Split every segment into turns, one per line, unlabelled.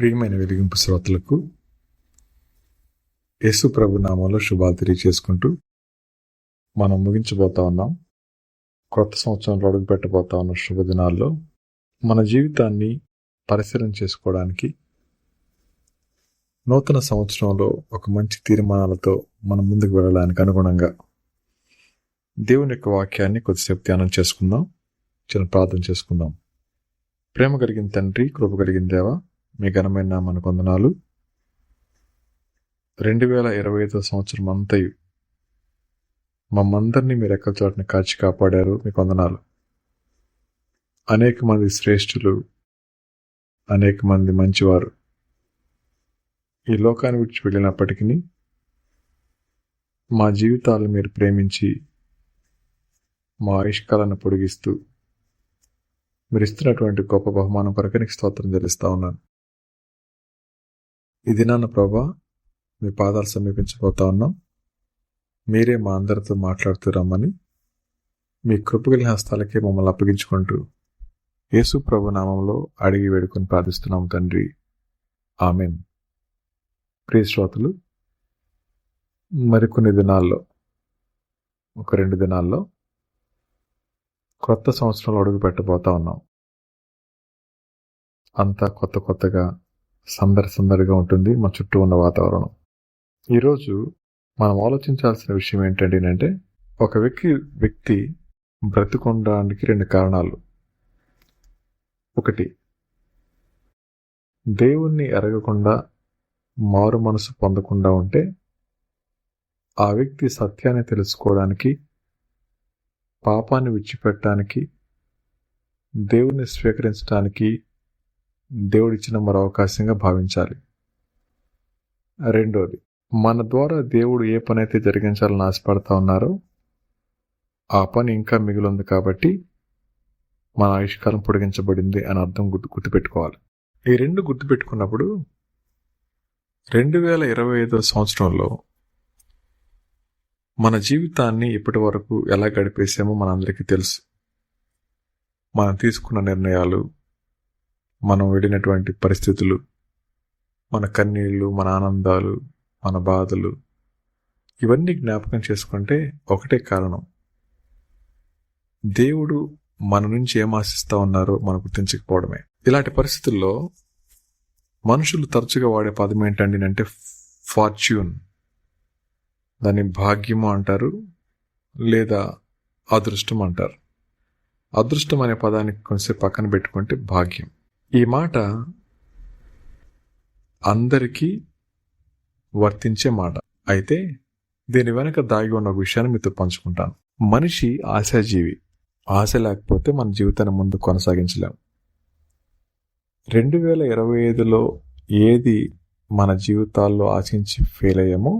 ప్రియమైన వెలిగింపు శ్రోతలకు యేసు ప్రభు నామంలో శుభాలు తెలియజేసుకుంటూ మనం ముగించబోతా ఉన్నాం. కొత్త సంవత్సరంలో అడుగు పెట్టబోతా ఉన్న శుభదినాల్లో మన జీవితాన్ని పరిశీలన చేసుకోవడానికి, నూతన సంవత్సరంలో ఒక మంచి తీర్మానాలతో మనం ముందుకు వెళ్ళడానికి అనుగుణంగా దేవుని యొక్క వాక్యాన్ని కొద్దిసేపు ధ్యానం చేసుకుందాం. చిన్న ప్రార్థన చేసుకుందాం. ప్రేమ కలిగిన తండ్రి, కృప కలిగిన దేవ, మీ ఘనమైన నామానికి వందనాలు. 2025 సంవత్సరం అంతయు మమ్మందరినీ మీరు ఎక్కల చోటని కాచి కాపాడారు. మీకు వందనాలు. అనేక మంది శ్రేష్ఠులు, అనేక మంది మంచివారు ఈ లోకాన్ని విడిచి వెళ్ళినప్పటికీ మా జీవితాలను మీరు ప్రేమించి మా ఆయుష్కాలను పొడిగిస్తూ మీరు ఇస్తున్నటువంటి గొప్ప బహుమానం కొరకు నీకు స్తోత్రం చెల్లిస్తా ఉన్నాను. ఈ దినాన ప్రభా మీ పాదాలు సమీపించబోతా ఉన్నాం. మీరే మా అందరితో మాట్లాడుతూ రమ్మని మీ కృపగల హస్తాలకే మమ్మల్ని అప్పగించుకుంటూ యేసు ప్రభు నామంలో అడిగి వేడుకొని ప్రార్థిస్తున్నాం తండ్రి, ఆమెన్. ప్రియ శ్రోతలు, మరికొన్ని దినాల్లో, ఒక 2 దినాల్లో కొత్త సంవత్సరంలో అడుగు పెట్టబోతా ఉన్నాం. అంతా కొత్తగా సందడిగా ఉంటుంది మా చుట్టూ ఉన్న వాతావరణం. ఈరోజు మనం ఆలోచించాల్సిన విషయం ఏంటంటే, ఒక వ్యక్తి బ్రతికొనడానికి 2 కారణాలు. ఒకటి, దేవుణ్ణి ఎరగకుండా మారు మనసు పొందకుండా ఉంటే ఆ వ్యక్తి సత్యాన్ని తెలుసుకోవడానికి, పాపాన్ని విడిచిపెట్టడానికి, దేవుణ్ణి స్వీకరించడానికి దేవుడిచ్చిన మరో అవకాశంగా భావించాలి. రెండోది, మన ద్వారా దేవుడు ఏ పని అయితే జరిగించాలని ఆశపడతా ఉన్నారో ఆ పని ఇంకా మిగిలింది కాబట్టి మన ఆయుష్కాలం పొడిగించబడింది అని అర్థం గుర్తుపెట్టుకోవాలి. ఈ 2 గుర్తుపెట్టుకున్నప్పుడు 2025 సంవత్సరంలో మన జీవితాన్ని ఇప్పటి వరకు ఎలా గడిపేసామో మనందరికీ తెలుసు. మనం తీసుకున్న నిర్ణయాలు, మనం వెళ్ళినటువంటి పరిస్థితులు, మన కన్నీళ్లు, మన ఆనందాలు, మన బాధలు, ఇవన్నీ జ్ఞాపకం చేసుకుంటే ఒకటే కారణం, దేవుడు మన నుంచి ఏం ఆశిస్తా ఉన్నారో మనం గుర్తించకపోవడమే. ఇలాంటి పరిస్థితుల్లో మనుషులు తరచుగా వాడే పదం ఏంటంటే ఫార్చ్యూన్. దాన్ని భాగ్యము అంటారు, లేదా అదృష్టం అంటారు. అదృష్టం అనే పదానికి కొంచెం పక్కన పెట్టుకుంటే భాగ్యం. ఈ మాట అందరికీ వర్తించే మాట. అయితే దీని వెనక దాగి ఉన్న విషయాన్ని మీతో పంచుకుంటాను. మనిషి ఆశాజీవి. ఆశ లేకపోతే మన జీవితాన్ని ముందు కొనసాగించలేం. 2025లో ఏది మన జీవితాల్లో ఆశించి ఫెయిల్ అయ్యామో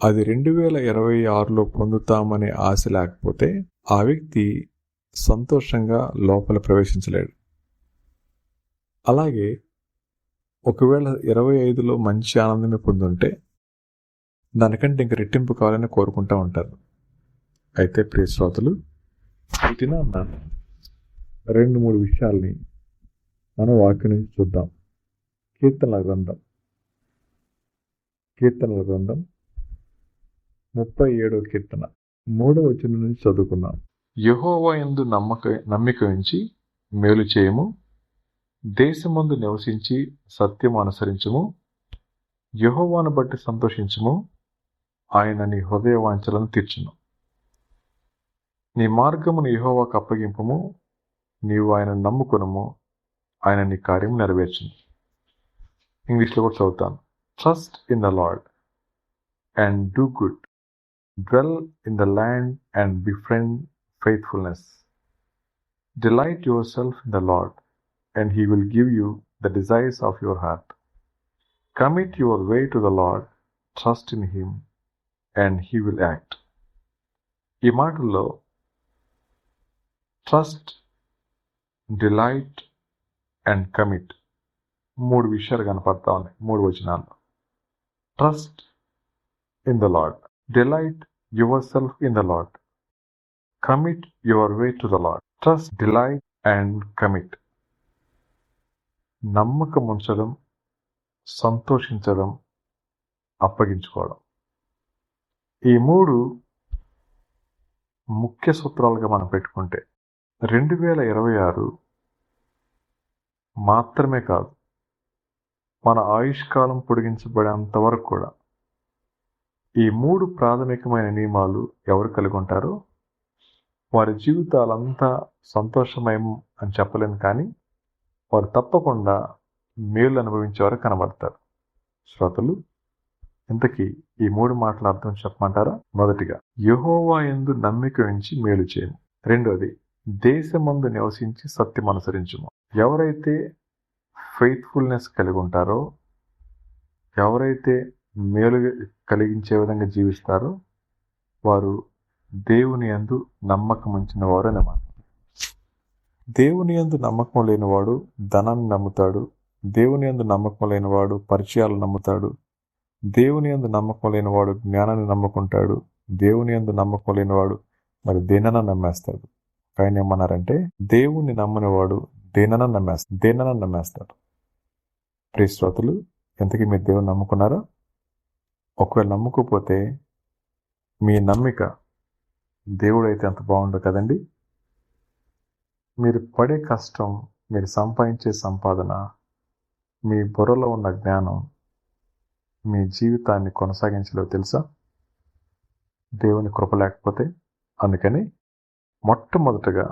అది 2026లో పొందుతామనే ఆశ లేకపోతే ఆ వ్యక్తి సంతోషంగా లోపల ప్రవేశించలేడు. అలాగే ఒకవేళ 25లో మంచి ఆనందమే పొందుంటే దానికంటే ఇంక రెట్టింపు కావాలని కోరుకుంటూ ఉంటారు. అయితే ప్రియ శ్రోతలు, వీటిన 2-3 విషయాల్ని మనం వాక్యం నుంచి చూద్దాం. కీర్తనల గ్రంథం 37వ కీర్తన 3వ వచనం నుంచి చదువుకుందాం. యెహోవా యందు నమ్మిక ఉంచి మేలు చేయము, దేశమందు నివసించి సత్యము అనుసరించుము, యెహోవాను బట్టి సంతోషించుము, ఆయన నీ హృదయ వాంఛలను తీర్చును. నీ మార్గమును యెహోవాకు అప్పగింపుము, నీవు ఆయన నమ్ముకొనుము, ఆయన నీ కార్యం నెరవేర్చును. ఇంగ్లీష్లో కూడా చదువుతాను. Trust in the Lord and do good, dwell in the land and befriend faithfulness. Delight yourself in the Lord, and he will give you the desires of your heart. Commit your way to the Lord, trust in him, and he will act. ఈ మాటల్లో trust, delight and commit 3 విషయాలు కనపడతా ఉన్నాయి 3 వచనాల్లో. Trust in the lord, delight yourself in the Lord, commit your way to the Lord. Trust, delight and commit. నమ్మకం ఉంచడం, సంతోషించడం, అప్పగించుకోవడం. ఈ 3 ముఖ్య సూత్రాలుగా మనం పెట్టుకుంటే 2026 మాత్రమే కాదు, మన ఆయుష్కాలం పొడిగించబడేంత వరకు కూడా ఈ 3 ప్రాథమికమైన నియమాలు ఎవరు కలిగి ఉంటారో వారి జీవితాలంతా సంతోషమయం అని చెప్పలేను, కానీ వారు తప్పకుండా మేలు అనుభవించేవారు కనబడతారు. శ్రోతలు, ఇంతకీ ఈ 3 మాటల అర్థం చెప్పమంటారా? మొదటిగా, యెహోవా యందు నమ్మిక ఉంచి మేలు చేయము. రెండోది, దేశమందు నివసించి సత్యం అనుసరించుము. ఎవరైతే ఫెయిత్ఫుల్నెస్ కలిగి ఉంటారో, ఎవరైతే మేలు కలిగించే విధంగా జీవిస్తారో వారు దేవుని యందు నమ్మకం ఉంచిన వారు అన్నమాట. దేవుని యందు నమ్మకం లేనివాడు ధనాన్ని నమ్ముతాడు, దేవుని యందు నమ్మకం లేనివాడు పరిచయాలు నమ్ముతాడు, దేవుని యందు నమ్మకం లేనివాడు జ్ఞానాన్ని నమ్ముకుంటాడు, దేవుని యందు నమ్మకం లేనివాడు మరి దేనన్నా నమ్మేస్తాడు. ఆయన ఏమన్నారంటే, దేవుణ్ణి నమ్మనివాడు దేనన్నా నమ్మేస్తాడు. ప్రియ శ్రోతలు, ఇంతకీ మీరు దేవుని నమ్ముకున్నారా? ఒకవేళ నమ్ముకోపోతే మీ నమ్మిక దేవుడైతే అంత బాగుండదు కదండి. మీరు పడే కష్టం, మీరు సంపాదించే సంపాదన, మీ బుర్రలో ఉన్న జ్ఞానం మీ జీవితాన్ని కొనసాగించలేవు తెలుసా, దేవుని కృప లేకపోతే. అందుకని మొట్టమొదటగా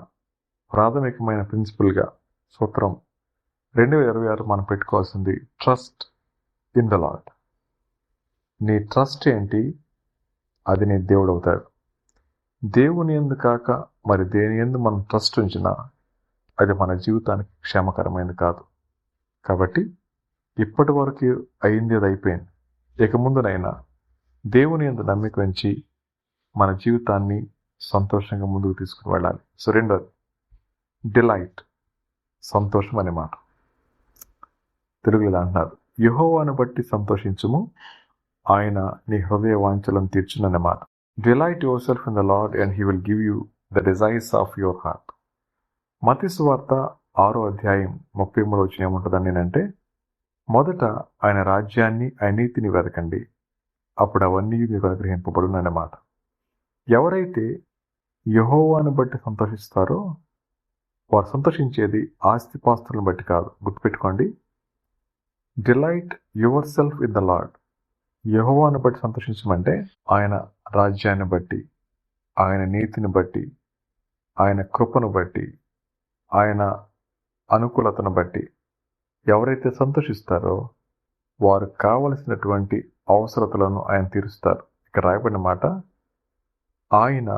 ప్రాథమికమైన ప్రిన్సిపల్గా సూత్రం 2026 మనం పెట్టుకోవాల్సింది ట్రస్ట్ ఇన్ ద లార్డ్. నీ ట్రస్ట్ ఏంటి? అది నీ దేవుడు అవుతాడు. దేవుని యందు కాక మరి దేని యందు మనం ట్రస్ట్ ఉంచినా అది మన జీవితానికి క్షేమకరమైనది కాదు. కాబట్టి ఇప్పటి వరకు అయింది అది అయిపోయింది. ఇక ముందునైనా దేవుని యందు నమ్మిక ఉంచి మన జీవితాన్ని సంతోషంగా ముందుకు తీసుకుని వెళ్ళాలి. సో రెండోది, డిలైట్, సంతోషం అనే మాట. తెలుగులో అంటున్నారు, యెహోవాను బట్టి సంతోషించుము, ఆయన నీ హృదయ వాంఛలను తీర్చుననే మాట. Delight your self in the Lord and he will give you the desires of your heart. మత్తయి సువార్త 6వ అధ్యాయం 33వ వచనం ఏముంటుందని అంటే, మొదట ఆయన రాజ్యాన్ని ఆయన నీతిని వెతకండి, అప్పుడు అవన్నీ మీకు అనుగ్రహింపబడును అన్నమాట. ఎవరైతే యెహోవాను బట్టి సంతోషిస్తారో వారు సంతోషించేది ఆస్తిపాస్తులను బట్టి కాదు. గుర్తుపెట్టుకోండి, delight your self in the lord. యెహోవాను బట్టి సంతోషించమంటే ఆయన రాజ్యాన్ని బట్టి, ఆయన నీతిని బట్టి, ఆయన కృపను బట్టి, ఆయన అనుకూలతను బట్టి ఎవరైతే సంతోషిస్తారో వారు కావలసినటువంటి అవసరతలను ఆయన తీరుస్తారు. ఇక్కడ రాయబడిన మాట, ఆయన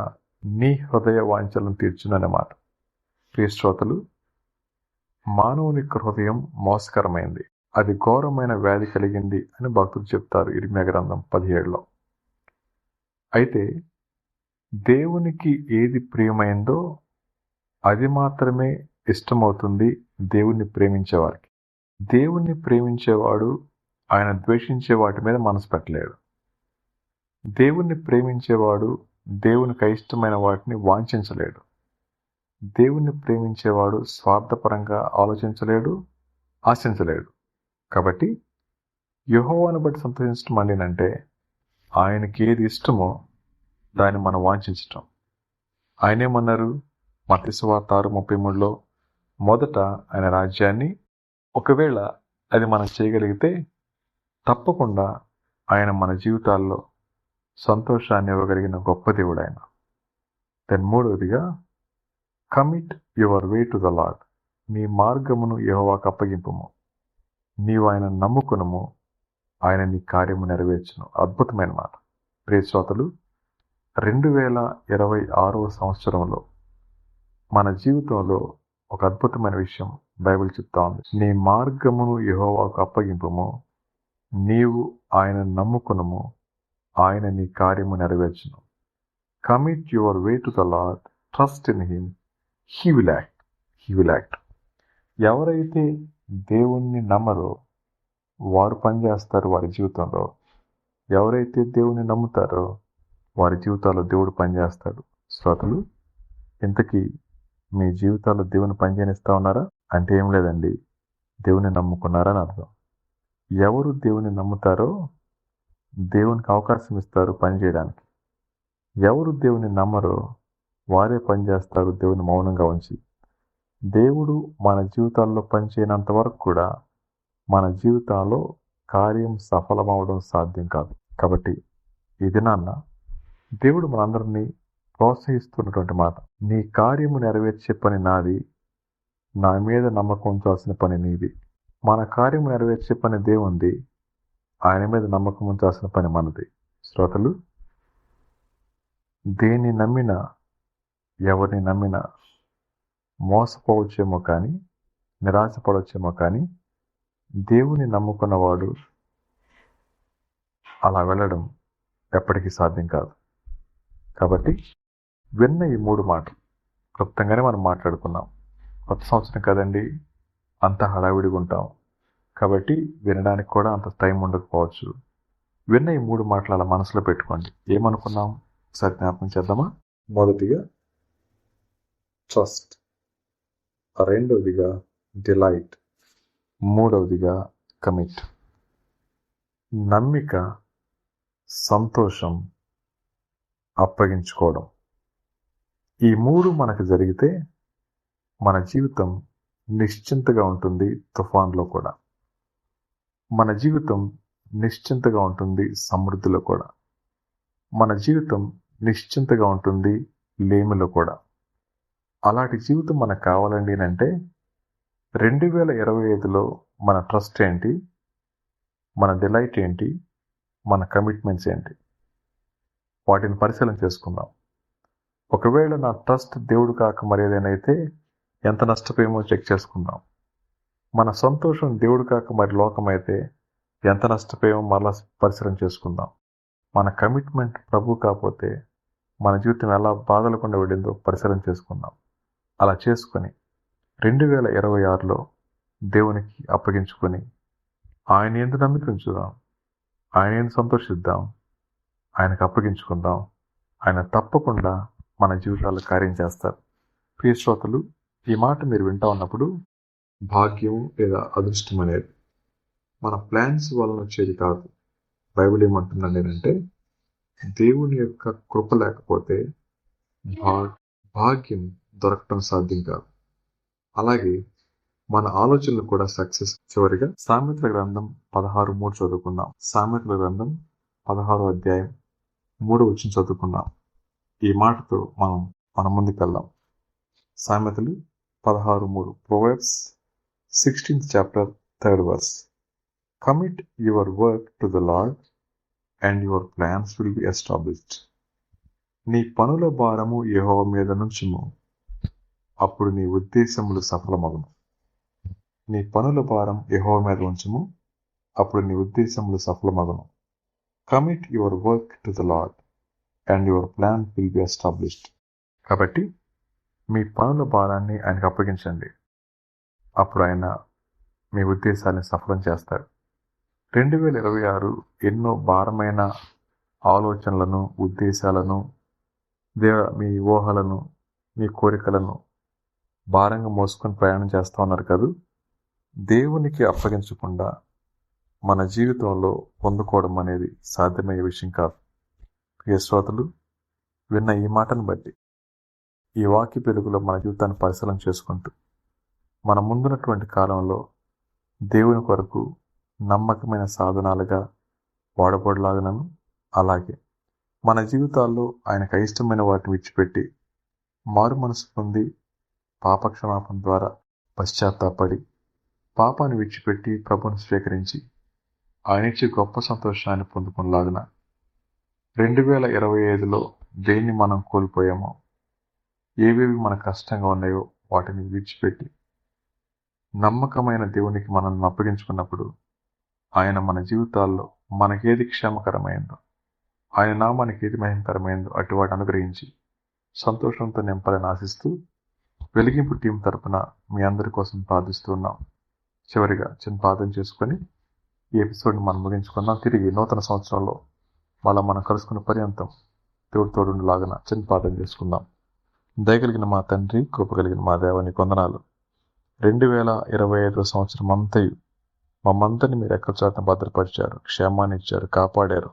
నీ హృదయ వాంఛలను తీర్చునన్నమాట. ప్రియ శ్రోతలు, మానవుని హృదయం మోసకరమైంది, అది ఘోరమైన వ్యాధి కలిగింది అని భక్తులు చెప్తారు ఇర్మియా గ్రంథం 17లో. అయితే దేవునికి ఏది ప్రియమైందో అది మాత్రమే ఇష్టమవుతుంది దేవుణ్ణి ప్రేమించేవారికి. దేవుణ్ణి ప్రేమించేవాడు ఆయన ద్వేషించే వాటి మీద మనసు పెట్టలేడు. దేవుణ్ణి ప్రేమించేవాడు దేవునికి అయిష్టమైన వాటిని వాంఛించలేడు. దేవుణ్ణి ప్రేమించేవాడు స్వార్థపరంగా ఆలోచించలేడు, ఆశించలేడు. కాబట్టి యెహోవాను బట్టి సంతోషించడం అంటే ఆయనకి ఏది ఇష్టమో దాన్ని మనం వాంఛించటం. ఆయనేమన్నారు మత్తయి సువార్త 6:33లో, మొదట ఆయన రాజ్యాన్ని, ఒకవేళ అది మనం చేయగలిగితే తప్పకుండా ఆయన మన జీవితాల్లో సంతోషాన్ని ఇవ్వగలిగిన గొప్ప దేవుడు ఆయన. దెన్ మూడవదిగా, commit your way to the lord. నీ మార్గమును యెహోవాకు అప్పగింపుము, నీవు ఆయన నమ్ముకునము, ఆయన నీ కార్యము నెరవేర్చును. అద్భుతమైన మాట. ప్రియ శ్రోతలు, 2026వ సంవత్సరంలో మన జీవితంలో ఒక అద్భుతమైన విషయం బైబిల్ చెప్తా ఉంది. నీ మార్గమును యెహోవాకు అప్పగింపుము, నీవు ఆయన నమ్ముకునము, ఆయన నీ కార్యము నెరవేర్చును. Commit your way to the Lord, trust in him, he will act. ఎవరైతే దేవుణ్ణి నమ్మరో వారు పనిచేస్తారు వారి జీవితంలో. ఎవరైతే దేవుణ్ణి నమ్ముతారో వారి జీవితాల్లో దేవుడు పనిచేస్తాడు. శ్రోతలు, ఇంతకీ మీ జీవితాల్లో దేవుని పనిచేయనిస్తా ఉన్నారా? అంటే ఏం లేదండి, దేవుని నమ్ముకున్నారని అర్థం. ఎవరు దేవుని నమ్ముతారో దేవునికి అవకాశం ఇస్తారు పని చేయడానికి. ఎవరు దేవుని నమ్మరో వారే పని చేస్తారు దేవుని మౌనంగా ఉంచి. దేవుడు మన జీవితాల్లో పనిచేయనంత వరకు కూడా మన జీవితాల్లో కార్యం సఫలమవడం సాధ్యం కాదు. కాబట్టి ఈ దినాన్న దేవుడు మనందరినీ ప్రోత్సహిస్తున్నటువంటి మాట, నీ కార్యము నెరవేర్చే పని నాది, నా మీద నమ్మకం ఉంచాల్సిన పని నీది. మన కార్యము నెరవేర్చే పని దేవుంది, ఆయన మీద నమ్మకం ఉంచాల్సిన పని మనది. శ్రోతలు, దేన్ని నమ్మినా ఎవరిని నమ్మినా మోసపోవచ్చేమో కానీ, నిరాశపడవచ్చేమో కానీ, దేవుని నమ్ముకున్నవాడు అలా వెళ్ళడం ఎప్పటికీ సాధ్యం కాదు. కాబట్టి విన్న ఈ 3 మాటలు క్లుప్తంగానే మనం మాట్లాడుకున్నాం. కొత్త సంవత్సరం కదండి, అంత హడావిడిగా ఉంటాం కాబట్టి వినడానికి కూడా అంత టైం ఉండకపోవచ్చు. విన్న ఈ 3 మాటలు అలా మనసులో పెట్టుకోండి. ఏమనుకున్నాం ఒకసారి జ్ఞాపకం చేద్దామా? మొదటిగా ట్రస్ట్, రెండవదిగా డిలైట్, మూడవదిగా కమిట్. నమ్మిక, సంతోషం, అప్పగించుకోవడం. ఈ 3 మనకు జరిగితే మన జీవితం నిశ్చింతగా ఉంటుంది. తుఫాన్లో కూడా మన జీవితం నిశ్చింతగా ఉంటుంది. సమృద్ధిలో కూడా మన జీవితం నిశ్చింతగా ఉంటుంది. లేమిలో కూడా. అలాంటి జీవితం మనకు కావాలండి అంటే 2025లో మన ట్రస్ట్ ఏంటి, మన డిలైట్ ఏంటి, మన కమిట్మెంట్స్ ఏంటి, వాటిని పరిశీలన చేసుకుందాం. ఒకవేళ నా ట్రస్ట్ దేవుడు కాక మరేదైనా అయితే ఎంత నష్టపోయేమో చెక్ చేసుకుందాం. మన సంతోషం దేవుడు కాక మరి లోకమైతే ఎంత నష్టపోయేమో మరలా పరిశీలన చేసుకుందాం. మన కమిట్మెంట్ ప్రభు కాకపోతే మన జీవితం ఎలా బాధలకుండా వెళ్ళిందో పరిశీలన చేసుకుందాం. అలా చేసుకొని 2026లో దేవునికి అప్పగించుకొని ఆయన యందు నమ్మిక ఉంచుదాం, ఆయన యందు సంతోషిద్దాం, ఆయనకు అప్పగించుకుందాం. ఆయన తప్పకుండా మన జీవితాల్లో కార్యం చేస్తారు. ప్రియ శ్రోతలు, ఈ మాట మీరు వింటా ఉన్నప్పుడు భాగ్యం లేదా అదృష్టం అనేది మన ప్లాన్స్ వలన వచ్చేది కాదు. బైబిల్ ఏమంటుందండి అంటే దేవుని యొక్క కృప లేకపోతే భాగ్యం దొరకటం సాధ్యం కాదు. అలాగే మన ఆలోచనలు కూడా సక్సెస్. చివరిగా సామెతల గ్రంథం 16:3 చదువుకుందాం. సామెతల గ్రంథం 16వ అధ్యాయం 3వ వచనం చదువుకుందాం. ఈ మాటతో మనం ముందుకు వెళ్దాం. సామెతలు 16:3. Proverbs 16th chapter 3rd verse. Commit your work to the Lord and your plans will be established. నీ పనుల భారము యెహోవా మీద నుంచుము, అప్పుడు నీ ఉద్దేశములు సఫలమగును. నీ పనుల భారం యెహోవా మీద ఉంచుము, అప్పుడు నీ ఉద్దేశములు సఫలమగును. Commit your work to the Lord and your plan will be established. కాబట్టి మీ పనుల భారాన్ని ఆయనకు అప్పగించండి, అప్పుడు ఆయన మీ ఉద్దేశాన్ని సఫలం చేస్తారు. 2026 ఎన్నో భారమైన ఆలోచనలను, ఉద్దేశాలను, మీ ఊహలను, మీ కోరికలను భారంగా మోసుకొని ప్రయాణం చేస్తూ ఉన్నారు కదా. దేవునికి అప్పగించకుండా మన జీవితంలో పొందుకోవడం అనేది సాధ్యమయ్యే విషయం కాదు. ప్రియ శ్రోతలు, విన్న ఈ మాటను బట్టి ఈ వాక్య వెలుగులో మన జీవితాన్ని పరిశీలన చేసుకుంటూ మన ముందున్నటువంటి కాలంలో దేవుని కొరకు నమ్మకమైన సాధనాలుగా వాడబడలాగనను, అలాగే మన జీవితాల్లో ఆయనకు అయిష్టమైన వాటిని విడిచిపెట్టి మారు మనసు పొంది పాపక్షమాపణ ద్వారా పశ్చాత్తాపడి పాపాన్ని విడిచిపెట్టి ప్రభువును స్వీకరించి ఆయన ఇచ్చే గొప్ప సంతోషాన్ని పొందుకునేలాగున 2025లో దేన్ని మనం కోల్పోయామో, ఏవేవి మన కష్టంగా ఉన్నాయో వాటిని విడిచిపెట్టి నమ్మకమైన దేవునికి మనల్ని అప్పగించుకున్నప్పుడు ఆయన మన జీవితాల్లో మనకేది క్షేమకరమైందో, ఆయన నామానికి ఏది మహిమకరమైందో అటు వాటి అనుగ్రహించి సంతోషంతో నింపాలని ఆశిస్తూ వెలిగింపు టీం తరపున మీ అందరి కోసం ప్రార్థిస్తున్నాం. చివరిగా చిన్న ప్రార్థన చేసుకొని ఈ ఎపిసోడ్ని మనం ముగించుకుందాం. తిరిగి నూతన సంవత్సరంలో మనం కలుసుకున్న పర్యంతం దేవుడి తోడులాగా చిన్న ప్రార్థన చేసుకుందాం. దయగలిగిన మా తండ్రి, కృప కలిగిన మా దేవానికి వందనాలు. 2025 సంవత్సరం అంతయు మమ్మందరినీ మీరు ఎక్కచాటున భద్రపరిచారు, క్షేమాన్ని ఇచ్చారు, కాపాడారు.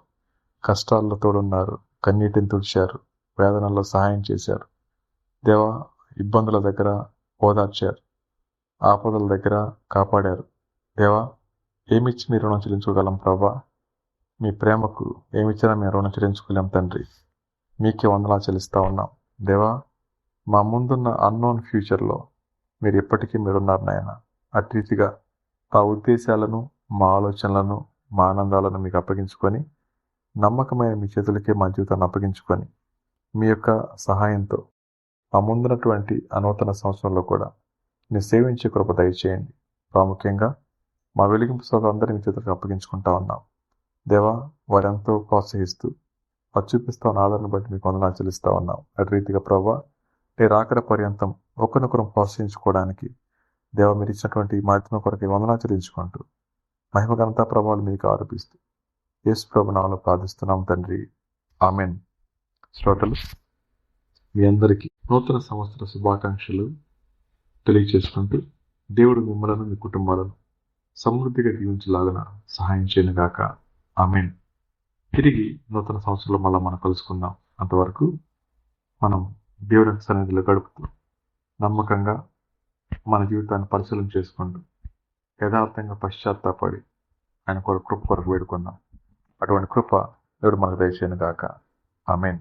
కష్టాల్లో తోడున్నారు, కన్నీటిని తుడిచారు, వేదనల్లో సహాయం చేశారు. దేవా, ఇబ్బందుల దగ్గర ఓదార్చారు, ఆపదల దగ్గర కాపాడారు. దేవా, ఏమిచ్చి మీ రుణం చెల్లించుకోగలం ప్రభా? మీ ప్రేమకు ఏమిచ్చినా మేము రుణం చెల్లించుకోలేం తండ్రి. మీకే వందనాలు చెల్లిస్తా ఉన్నాం. దేవా, మా ముందున్న అన్నోన్ ఫ్యూచర్లో మీరు ఎప్పటికీ మీరున్నారు నాయన. అటు రీతిగా మా ఉద్దేశాలను, మా ఆలోచనలను, మా ఆనందాలను మీకు అప్పగించుకొని, నమ్మకమైన మీ చేతులకే మా జీవితాన్ని అప్పగించుకొని, మీ యొక్క సహాయంతో మా ముందున్నటువంటి నూతన సంవత్సరంలో కూడా నేను సేవించే కృప దయచేయండి. ప్రాముఖ్యంగా మా వెలిగింపు సోదరులందరినీ మీ చేతులకు అప్పగించుకుంటా ఉన్నాం. దేవా, వారెంతో ప్రోత్సహిస్తూ వారు చూపిస్తామన్న ఆదరణ బట్టి మీకు వందనాలు చెల్లిస్తా ఉన్నాం. అటు రీతిగా ప్రభావ నేను రాకడ పర్యంతం ఒకరినొకరం ప్రోత్సహించుకోవడానికి దేవ మీరు ఇచ్చినటువంటి మాధ్యమ కొరకు వందనాలు చెల్లించుకుంటూ మహిమ ఘనతా ప్రభావాలు మీకు ఆరోపిస్తూ యేసు ప్రభు నామములో ప్రార్థిస్తున్నాం తండ్రి. ఆమెన్. శ్రోతలు, మీ అందరికీ నూతన సంవత్సర శుభాకాంక్షలు తెలియజేసుకుంటూ దేవుడు మిమ్మలను మీ కుటుంబాలను సమృద్ధిగా దీవించలాగన సహాయం చేయను గాక. ఆమెన్. తిరిగి నూతన సంవత్సరంలో మళ్ళీ మనం కలుసుకుందాం. అంతవరకు మనం దేవుని సన్నిధిలో గడుపుతూ నమ్మకంగా మన జీవితాన్ని పరిశీలన చేసుకుంటూ యథార్థంగా పశ్చాత్తాపడి ఆయన కృప కొరకు వేడుకుందాం. అటువంటి కృప దేవుడు మనకు దయచేయను గాక. ఆమెన్.